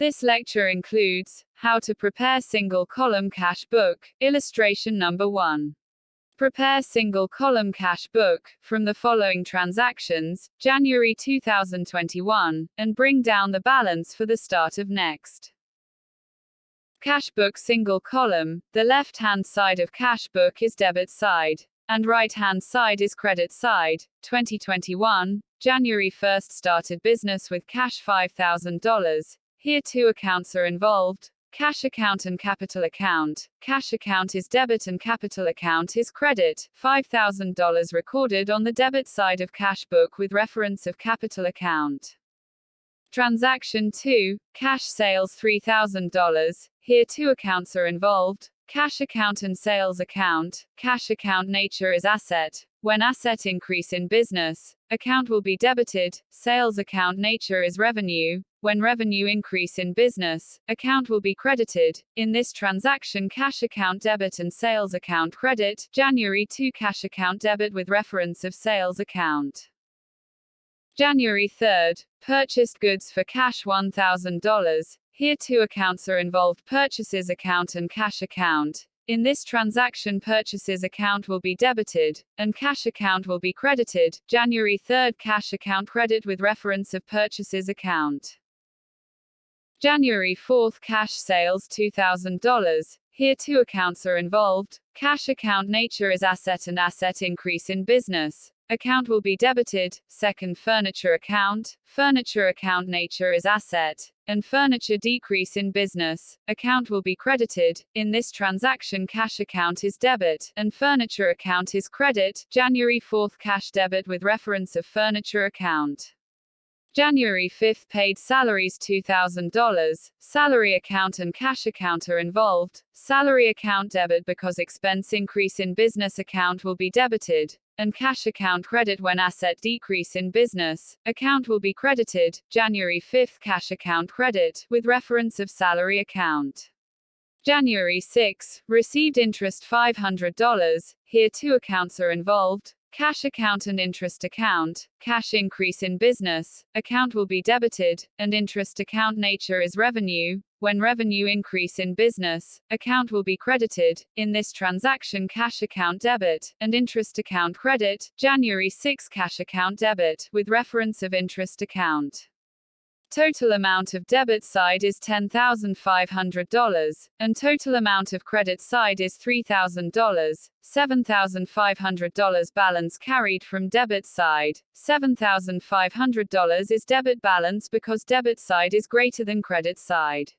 This lecture includes how to prepare single-column cash book. Illustration number 1. Prepare single-column cash book from the following transactions, January 2021, and bring down the balance for the start of next. Cash book single column. The left-hand side of cash book is debit side, and right-hand side is credit side. 2021, January 1st started business with cash $5,000. Here two accounts are involved, cash account and capital account. Cash account is debit and capital account is credit. $5,000 recorded on the debit side of cash book with reference of capital account. Transaction 2, cash sales $3,000. Here two accounts are involved, cash account and sales account. Cash account nature is asset. When asset increase in business, account will be debited. Sales account nature is revenue. When revenue increase in business, account will be credited. In this transaction, cash account debit and sales account credit. January 2, cash account debit with reference of sales account. January 3rd, purchased goods for cash $1,000. Here two accounts are involved, purchases account and cash account. In this transaction, purchases account will be debited, and cash account will be credited. January 3rd, cash account credit with reference of purchases account. January 4th, cash sales $2,000. Here two accounts are involved, cash account nature is asset and asset increase in business. Account will be debited. Second, furniture account. Furniture account nature is asset, and furniture decrease in business. Account will be credited. In this transaction, cash account is debit, and furniture account is credit. January 4th, cash debit with reference of furniture account. January 5th, paid salaries $2,000. Salary account and cash account are involved. Salary account debit because expense increase in business. Account will be debited, and cash account credit when asset decrease in business. Account will be credited. January 5th, cash account credit with reference of salary account. January 6, received interest $500. Here two accounts are involved, cash account and interest account. Cash increase in business, account will be debited, and interest account nature is revenue. When revenue increase in business, account will be credited. In this transaction, cash account debit, and interest account credit. January 6, cash account debit, with reference of interest account. Total amount of debit side is $10,500, and total amount of credit side is $3,000, $7,500 balance carried from debit side. $7,500 is debit balance because debit side is greater than credit side.